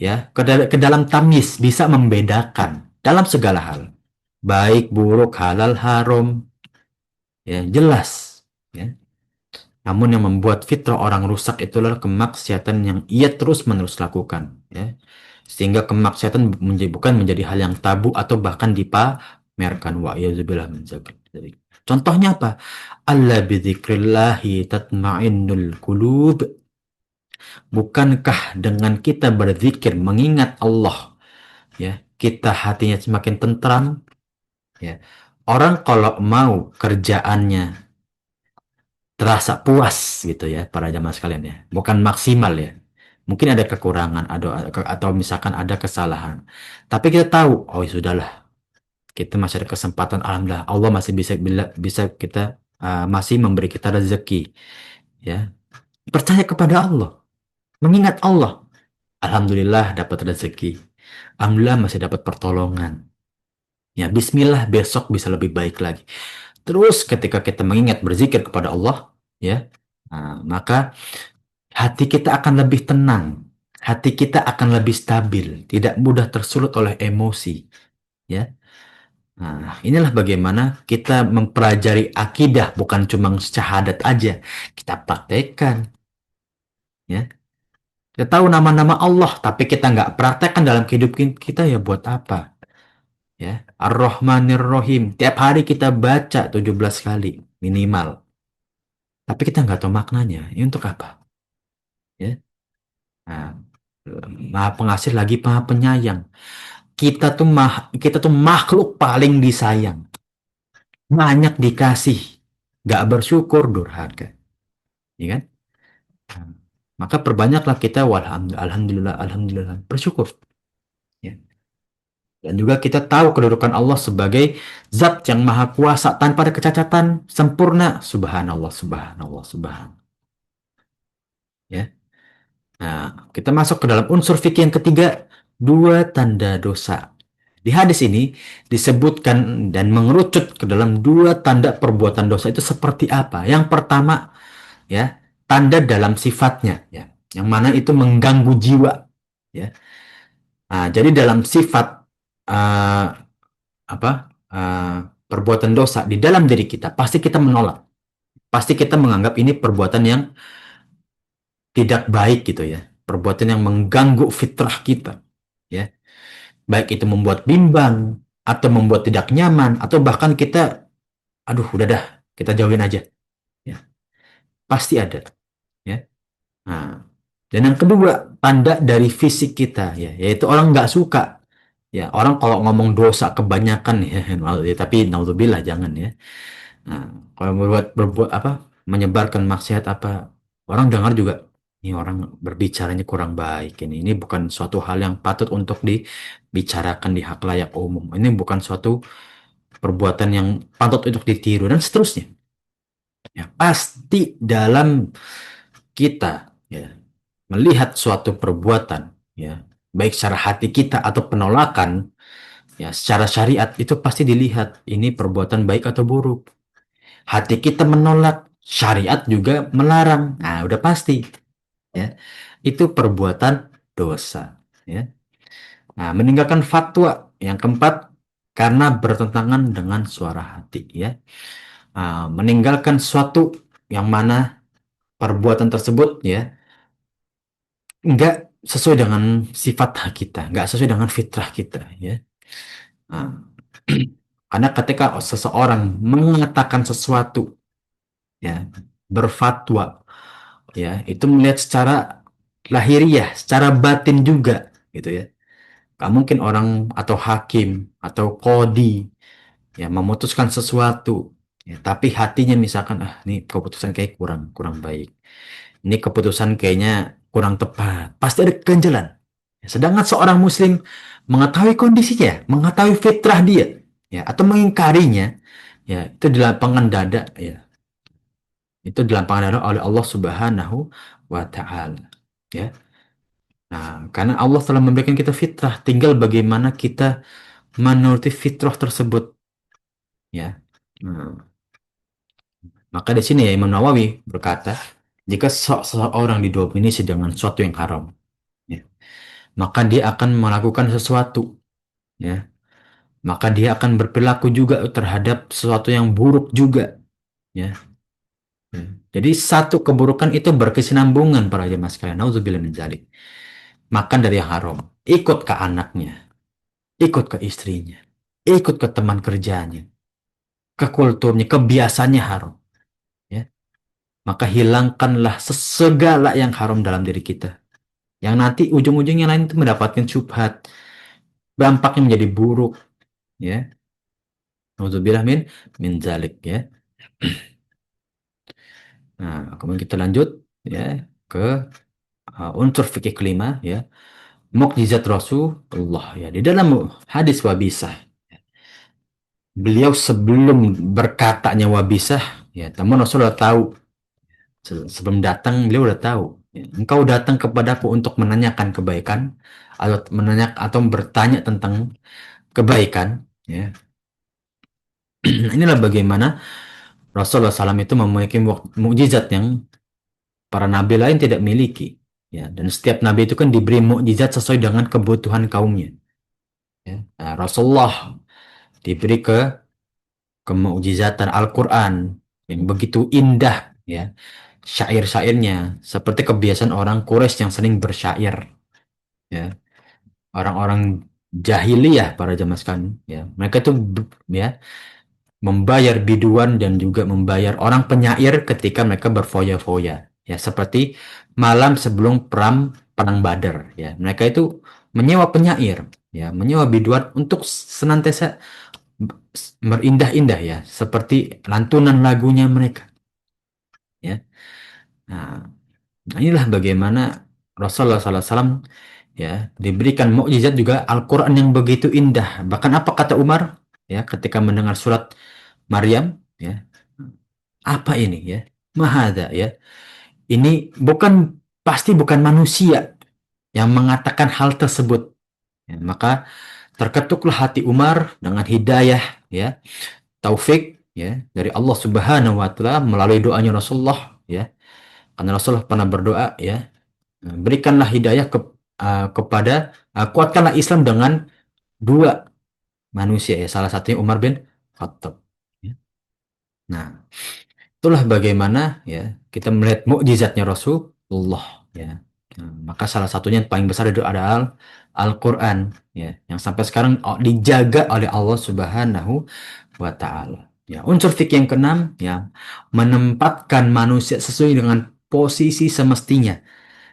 ya, ke dalam tamyiz, bisa membedakan dalam segala hal, baik buruk halal haram, ya, jelas, ya. Namun yang membuat fitrah orang rusak itulah kemaksiatan yang ia terus-menerus lakukan, ya, sehingga kemaksiatan bukan menjadi hal yang tabu atau bahkan dipamerkan. Wa iyadzubillah min dzalik. Contohnya apa? Alla bidzikrillahi tatma'innul qulub. Bukankah dengan kita berzikir mengingat Allah, ya, kita hatinya semakin tentram, ya. Orang kalau mau kerjaannya terasa puas gitu ya para jamaah sekalian, ya, bukan maksimal, ya, mungkin ada kekurangan atau misalkan ada kesalahan, tapi kita tahu, oh ya sudahlah, kita masih ada kesempatan, alhamdulillah Allah masih bisa kita masih memberi kita rezeki, ya, percaya kepada Allah, mengingat Allah, alhamdulillah dapat rezeki, alhamdulillah masih dapat pertolongan. Ya, bismillah besok bisa lebih baik lagi. Terus ketika kita mengingat berzikir kepada Allah, ya, maka hati kita akan lebih tenang. Hati kita akan lebih stabil, tidak mudah tersulut oleh emosi, ya. Nah, inilah bagaimana kita mempelajari akidah, bukan cuma syahadat aja, kita praktekkan, ya. Kita tahu nama-nama Allah, tapi kita nggak praktekkan dalam kehidupan kita, ya buat apa? Ya, Ar-Rahmanir Rahim. Tiap hari kita baca 17 kali minimal. Tapi kita nggak tahu maknanya. Ini untuk apa? Ya. Nah, Maha Pengasih lagi Maha Penyayang. Kita tuh makhluk paling disayang. Banyak dikasih, nggak bersyukur durhaka. Ya kan? Nah, maka perbanyaklah kita alhamdulillah, alhamdulillah, bersyukur. Ya. Dan juga kita tahu kedudukan Allah sebagai zat yang maha kuasa tanpa ada kecacatan, sempurna. Subhanallah, subhanallah, subhanallah. Ya. Nah, kita masuk ke dalam unsur fikih yang ketiga, dua tanda dosa. Di hadis ini disebutkan dan mengerucut ke dalam dua tanda perbuatan dosa itu seperti apa. Yang pertama, ya, tanda dalam sifatnya, ya, yang mana itu mengganggu jiwa, ya. Nah, jadi dalam sifat uh, apa perbuatan dosa di dalam diri kita, pasti kita menolak, pasti kita menganggap ini perbuatan yang tidak baik gitu ya, perbuatan yang mengganggu fitrah kita, ya, baik itu membuat bimbang atau membuat tidak nyaman atau bahkan kita, aduh udah dah kita jauhin aja, ya, pasti ada, ya. Nah, dan yang kedua tanda dari fisik kita, ya, yaitu orang nggak suka, ya, orang kalau ngomong dosa kebanyakan, ya, tapi naudzubillah jangan, ya. Nah, kalau berbuat apa, menyebarkan maksiat apa, orang dengar juga, ini orang berbicaranya kurang baik ini. Ini bukan suatu hal yang patut untuk dibicarakan di halayak umum. Ini bukan suatu perbuatan yang patut untuk ditiru dan seterusnya. Ya, pasti dalam kita, ya, melihat suatu perbuatan, ya, baik secara hati kita atau penolakan, ya, secara syariat itu pasti dilihat ini perbuatan baik atau buruk. Hati kita menolak, syariat juga melarang. Nah, udah pasti, ya. Itu perbuatan dosa, ya. Nah, meninggalkan fatwa yang keempat karena bertentangan dengan suara hati, ya. Meninggalkan suatu yang mana perbuatan tersebut ya nggak sesuai dengan sifat kita, nggak sesuai dengan fitrah kita ya. Nah, karena ketika seseorang mengatakan sesuatu ya, berfatwa ya, itu melihat secara lahiriah, secara batin juga gitu ya. Gak mungkin orang atau hakim atau kodi ya memutuskan sesuatu ya, tapi hatinya misalkan ini keputusan kayak kurang kurang baik, ini keputusan kayaknya kurang tepat, pasti ada ganjalan. Sedangkan seorang muslim mengetahui kondisinya, mengetahui fitrah dia ya, atau mengingkarinya ya, itu di lapangan dada ya, itu di lapangan dada oleh Allah Subhanahu wa taala ya. Nah, karena Allah telah memberikan kita fitrah, tinggal bagaimana kita menuruti fitrah tersebut ya. Nah, maka di sini ya Imam Nawawi berkata, jika seseorang didominasi dengan sesuatu yang haram, ya, maka dia akan melakukan sesuatu, ya, maka dia akan berperilaku juga terhadap sesuatu yang buruk juga, ya. Ya. Jadi satu keburukan itu berkesinambungan para jemaah sekalian. Nauzubillah min dzalik. Makan dari yang haram, ikut ke anaknya, ikut ke istrinya, ikut ke teman kerjanya, ke kulturnya, kebiasaannya haram, ya. Maka hilangkanlah segala yang haram dalam diri kita. Yang nanti ujung-ujungnya lain itu mendapatkan syubhat, dampaknya menjadi buruk, ya. Nauzubillah min zalik ya. Nah, kemudian kita lanjut ya ke unsur fikih kelima ya, mukjizat Rasulullah ya. Di dalam hadis Wabisah, beliau sebelum berkatanya Wabisah ya, namun Rasulullah tahu. Sebelum datang beliau udah tahu ya, engkau datang kepadaku untuk menanyakan kebaikan atau bertanya tentang kebaikan ya. Inilah bagaimana Rasulullah SAW itu memiliki mukjizat yang para nabi lain tidak miliki ya, dan setiap nabi itu kan diberi mukjizat sesuai dengan kebutuhan kaumnya ya. Nah, Rasulullah diberi kemukjizatan Al-Quran yang begitu indah ya, syair-syairnya seperti kebiasaan orang Quraisy yang sering bersyair ya, orang-orang jahiliyah para jamaah sekalian ya, mereka itu ya membayar biduan dan juga membayar orang penyair ketika mereka berfoya-foya ya, seperti malam sebelum perang Badar ya, mereka itu menyewa penyair ya, menyewa biduan untuk senantiasa berindah-indah ya, seperti lantunan lagunya mereka ya. Nah, inilah bagaimana Rasulullah SAW ya diberikan mukjizat juga Al-Quran yang begitu indah. Bahkan apa kata Umar ya ketika mendengar surat Maryam ya, apa ini ya? Mahada ya. Ini pasti bukan manusia yang mengatakan hal tersebut. Ya, maka terketuklah hati Umar dengan hidayah ya, taufik ya dari Allah Subhanahu wa taala melalui doanya Rasulullah ya. Karena Rasulullah pernah berdoa ya, berikanlah hidayah kepada kuatkanlah Islam dengan dua manusia ya, salah satunya Umar bin Khattab ya. Nah, itulah bagaimana ya kita melihat mukjizatnya Rasulullah ya. Nah, maka salah satunya yang paling besar itu adalah Al-Quran ya, yang sampai sekarang dijaga oleh Allah Subhanahu wa taala. Ya, unsur fikih yang keenam ya, menempatkan manusia sesuai dengan posisi semestinya.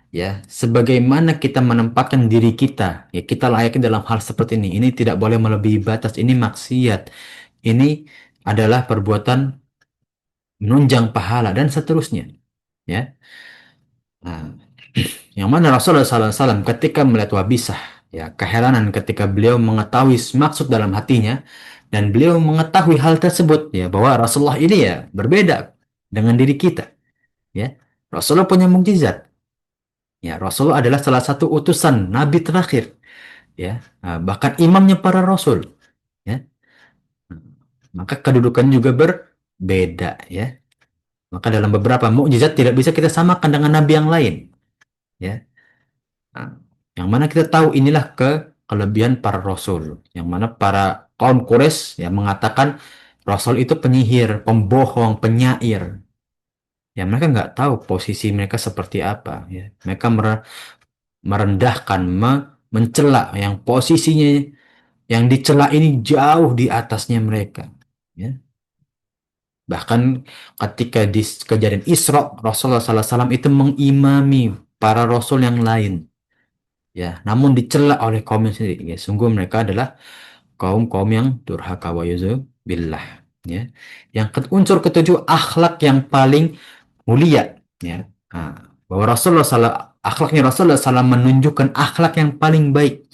Ya, sebagaimana kita menempatkan diri kita, ya kita layaknya dalam hal seperti ini. Ini tidak boleh melebihi batas, ini maksiat. Ini adalah perbuatan menunjang pahala dan seterusnya. Ya. Nah, yang mana Rasulullah SAW ketika melihat Wabisah, ya keheranan ketika beliau mengetahui maksud dalam hatinya dan beliau mengetahui hal tersebut ya, bahwa Rasulullah ini ya berbeda dengan diri kita ya. Rasulullah punya mukjizat ya, Rasulullah adalah salah satu utusan nabi terakhir ya. Nah, bahkan imamnya para rasul ya. Maka kedudukan juga berbeda ya. Maka dalam beberapa mukjizat tidak bisa kita samakan dengan nabi yang lain ya. Nah, yang mana kita tahu inilah kelebihan para rasul, yang mana para kaum Quraisy yang mengatakan rasul itu penyihir, pembohong, penyair. Ya mereka nggak tahu posisi mereka seperti apa. Ya, mereka merendahkan, mencela yang posisinya yang dicela ini jauh di atasnya mereka. Ya. Bahkan ketika di kejadian Isra, Rasulullah SAW itu mengimami para rasul yang lain. Ya, namun dicela oleh kaumnya sendiri. Ya, sungguh mereka adalah kaum-kaum yang durhaka wa billah. Ya. Yang unsur ketujuh, akhlak yang paling mulia. Ya. Nah, bahwa akhlaknya Rasulullah SAW menunjukkan akhlak yang paling baik,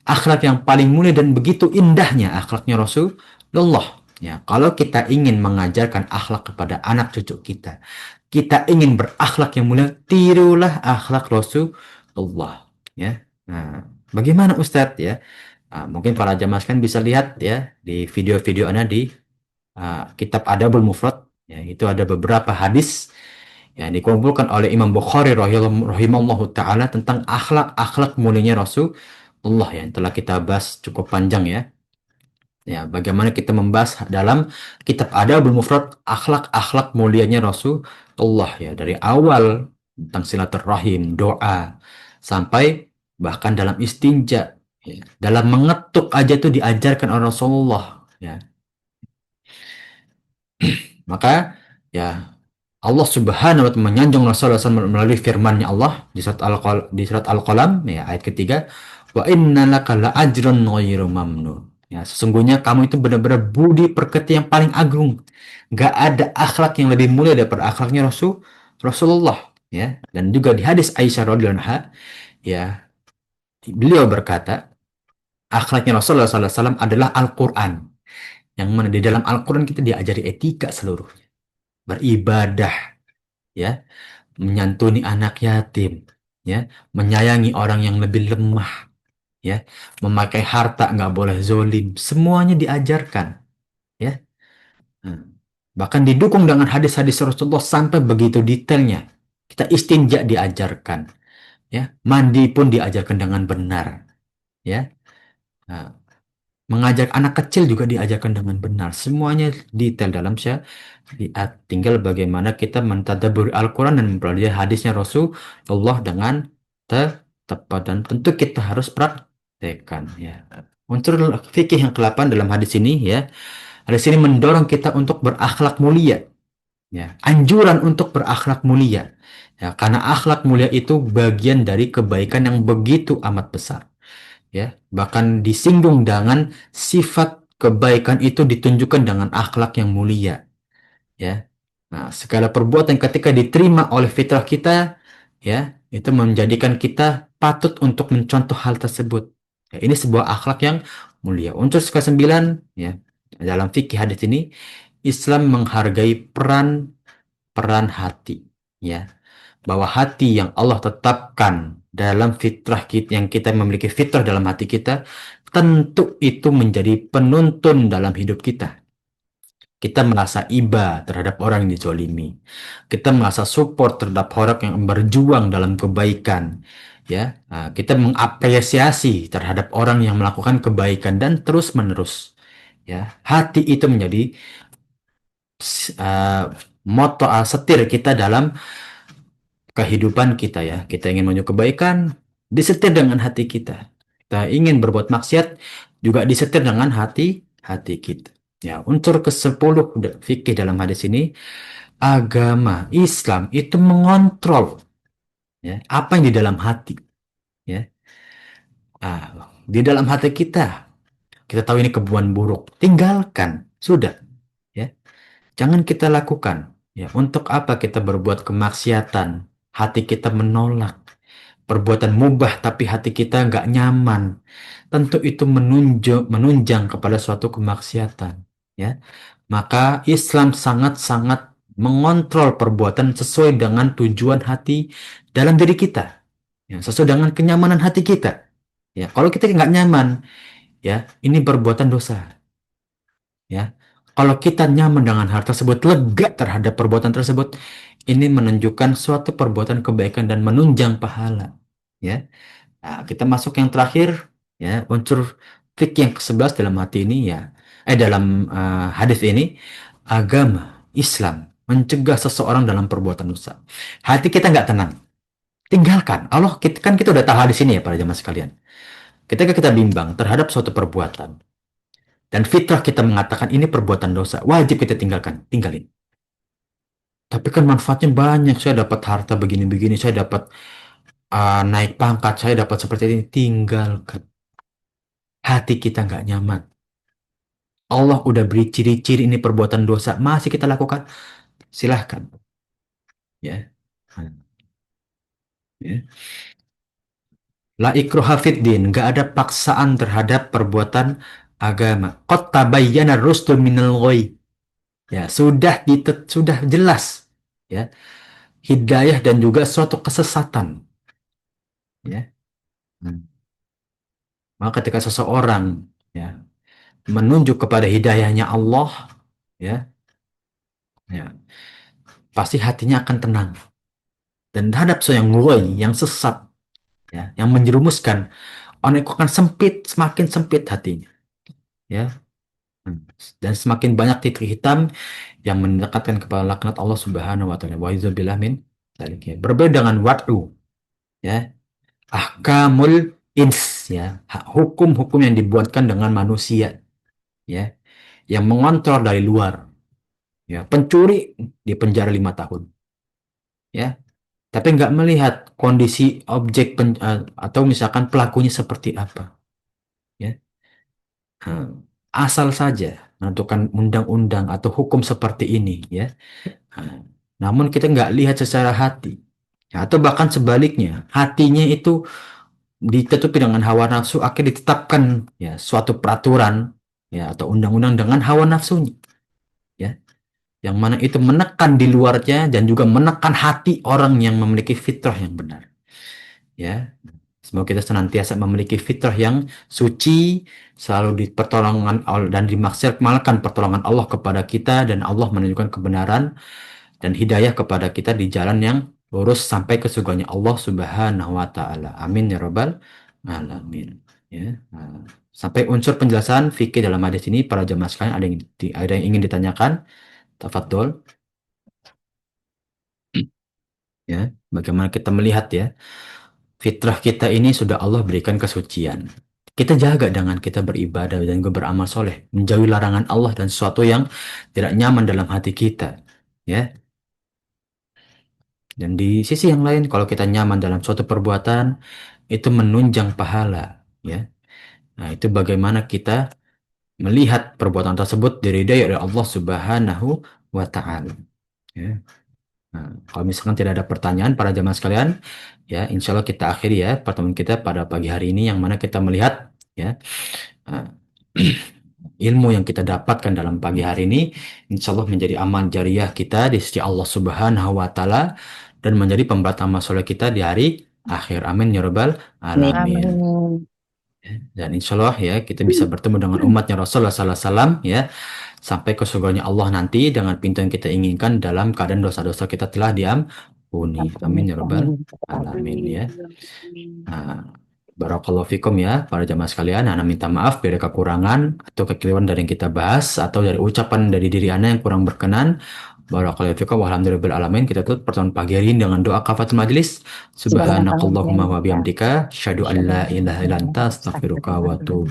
akhlak yang paling mulia dan begitu indahnya akhlaknya Rasulullah. Ya, kalau kita ingin mengajarkan akhlak kepada anak cucu kita, kita ingin berakhlak yang mulia, tirulah akhlak Rasulullah. Ya, nah, bagaimana Ustadz ya? Nah, mungkin para jamaah sekalian bisa lihat ya di video-video Anda di kitab Adabul Mufrad. Ya, itu ada beberapa hadis yang dikumpulkan oleh Imam Bukhari rahimahullahu taala tentang akhlak-akhlak mulianya Rasulullah yang telah kita bahas cukup panjang ya. Ya, bagaimana kita membahas dalam kitab Adabul Mufrad akhlak-akhlak mulianya Rasulullah ya dari awal tentang silaturahim, doa sampai bahkan dalam istinja, ya. Dalam mengetuk aja itu diajarkan oleh Rasulullah ya. Maka ya Allah Subhanahu wa Ta'ala menyanjung Rasulullah SAW melalui firman-Nya Allah di surat Al-Qalam ya ayat ketiga, wa inna laka la ajrun ghairu mamnun. Ya, sesungguhnya kamu itu benar-benar budi pekerti yang paling agung. Gak ada akhlak yang lebih mulia daripada akhlaknya Rasulullah ya. Dan juga di hadis Aisyah radhiyallahu anha ya, beliau berkata, akhlaknya Rasulullah SAW adalah Al-Quran. Yang mana di dalam Al-Quran kita diajari etika seluruhnya. Beribadah, ya, menyantuni anak yatim, ya, menyayangi orang yang lebih lemah, ya, memakai harta nggak boleh zolim, semuanya diajarkan, ya. Hmm. Bahkan didukung dengan hadis-hadis Rasulullah sampai begitu detailnya. Kita istinja diajarkan, ya, mandi pun diajarkan dengan benar, ya. Nah, mengajak anak kecil juga diajarkan dengan benar. Semuanya detail dalam syariat. Tinggal bagaimana kita mentadabburi Al-Quran dan mempelajari hadisnya Rasulullah dengan tepat. Dan tentu kita harus praktekkan. Ya. Unsur fikih yang ke-8 dalam hadis ini, ya, hadis ini mendorong kita untuk berakhlak mulia. Ya. Anjuran untuk berakhlak mulia. Ya, karena akhlak mulia itu bagian dari kebaikan yang begitu amat besar. Ya, bahkan disinggung dengan sifat kebaikan itu ditunjukkan dengan akhlak yang mulia, ya. Nah, segala perbuatan ketika diterima oleh fitrah kita, ya, itu menjadikan kita patut untuk mencontoh hal tersebut. Ya, ini sebuah akhlak yang mulia. Unsur ke-9, ya, dalam fikih hadis ini, Islam menghargai peran peran hati, ya, bahwa hati yang Allah tetapkan dalam fitrah kita, yang kita memiliki fitrah dalam hati kita, tentu itu menjadi penuntun dalam hidup kita. Kita merasa iba terhadap orang yang dizolimi. Kita merasa support terhadap orang yang berjuang dalam kebaikan. Ya, nah, kita mengapresiasi terhadap orang yang melakukan kebaikan dan terus menerus. Ya, hati itu menjadi uh, moto setir kita dalam kehidupan kita ya. Kita ingin menuju kebaikan, disetir dengan hati kita. Kita ingin berbuat maksiat, juga disetir dengan hati kita. Ya, unsur ke-10 fikih dalam hadis ini, agama Islam itu mengontrol ya, apa yang di dalam hati. Ya. Di dalam hati kita tahu ini kebuan buruk, tinggalkan, sudah. Ya. Jangan kita lakukan. Ya, untuk apa kita berbuat kemaksiatan? Hati kita menolak. Perbuatan mubah tapi hati kita nggak nyaman. Tentu itu menunjang kepada suatu kemaksiatan. Ya, maka Islam sangat-sangat mengontrol perbuatan sesuai dengan tujuan hati dalam diri kita. Ya, sesuai dengan kenyamanan hati kita. Ya, kalau kita nggak nyaman, ya, ini perbuatan dosa. Ya, kalau kita nyaman dengan hal tersebut, lega terhadap perbuatan tersebut, ini menunjukkan suatu perbuatan kebaikan dan menunjang pahala. Ya, nah, kita masuk yang terakhir, ya, unsur fikih yang ke-11 dalam hati ini, ya, dalam hadis ini, agama Islam mencegah seseorang dalam perbuatan dosa. Hati kita nggak tenang. Tinggalkan. Allah kan kita udah tahu di sini ya para jamaah sekalian. Ketika kita bimbang terhadap suatu perbuatan dan fitrah kita mengatakan ini perbuatan dosa, wajib kita tinggalkan, tinggalin. Tapi kan manfaatnya banyak. Saya dapat harta begini-begini, saya dapat naik pangkat, saya dapat seperti ini. Tinggalkan. Hati kita nggak nyaman. Allah udah beri ciri-ciri ini perbuatan dosa, masih kita lakukan, silahkan. Ya. Ya. La ikroha fiddin, nggak ada paksaan terhadap perbuatan agama. Qad tabayyana rusdu minal ghoi. Ya, sudah jelas ya, hidayah dan juga suatu kesesatan, ya. Hmm. Maka ketika seseorang ya menunjuk kepada hidayahnya Allah, ya, ya, pasti hatinya akan tenang. Dan terhadap yang ghoi, yang sesat, ya, yang menjerumuskan, orang itu akan sempit, semakin sempit hatinya, ya. Dan semakin banyak titik hitam yang mendekatkan kepada laknat Allah Subhanahu wa taala. Wa izubillah min dzalik, ya. Berbeda dengan wad'u, ya. Ahkamul ins, ya. Hukum-hukum yang dibuatkan dengan manusia, ya, yang mengontrol dari luar, ya. Pencuri di penjara 5 tahun, ya. Tapi nggak melihat kondisi objek atau misalkan pelakunya seperti apa, ya. Nah, asal saja menentukan undang-undang atau hukum seperti ini, ya. Nah, namun kita nggak lihat secara hati. Ya, atau bahkan sebaliknya, hatinya itu ditutupi dengan hawa nafsu, akhirnya ditetapkan ya suatu peraturan ya atau undang-undang dengan hawa nafsunya, ya. Yang mana itu menekan di luarnya dan juga menekan hati orang yang memiliki fitrah yang benar, ya. Semoga kita senantiasa memiliki fitrah yang suci, selalu di pertolongan dan dimaksimalkan pertolongan Allah kepada kita, dan Allah menunjukkan kebenaran dan hidayah kepada kita di jalan yang lurus sampai ke surganya Allah Subhanahu wa taala. Amin ya rabbal alamin. Ya. Nah, sampai unsur penjelasan fikih dalam hadis ini para jamaah sekalian, ada yang ingin ditanyakan? Tafadhol. Ya, bagaimana kita melihat ya, fitrah kita ini sudah Allah berikan kesucian. Kita jaga dengan kita beribadah dan juga beramal soleh, menjauhi larangan Allah dan sesuatu yang tidak nyaman dalam hati kita, ya. Dan di sisi yang lain, kalau kita nyaman dalam suatu perbuatan, itu menunjang pahala, ya. Nah, itu bagaimana kita melihat perbuatan tersebut diridai oleh Allah Subhanahu wa taala, ya. Nah, kalau misalkan tidak ada pertanyaan para jamaah sekalian, ya, insya Allah kita akhiri ya pertemuan kita pada pagi hari ini, yang mana kita melihat ya, uh, ilmu yang kita dapatkan dalam pagi hari ini, insya Allah menjadi amal jariah kita di sisi Allah Subhanahu wa taala dan menjadi pembatal masalah kita di hari akhir. Amin ya rabbal alamin. Amin. Dan insya Allah ya kita bisa bertemu dengan umatnya Rasulullah Sallallahu Alaihi Wasallam, ya, sampai ke surganya Allah nanti dengan pintu yang kita inginkan dalam keadaan dosa-dosa kita telah diampuni. Amin ya rabbal alamin, ya. Nah, barakallahu fikum ya para jamaah sekalian. Ana minta maaf bila ada kekurangan atau kekeliruan dari yang kita bahas atau dari ucapan dari diri Ana yang kurang berkenan. Barakallahu fikum walhamdulillahirabbil alamin. Kita tutup pertemuan pagi hari ini dengan doa kafatul majelis. Subhanakallahumma wa bihamdika asyhadu an la ilaha illa anta astaghfiruka wa atubu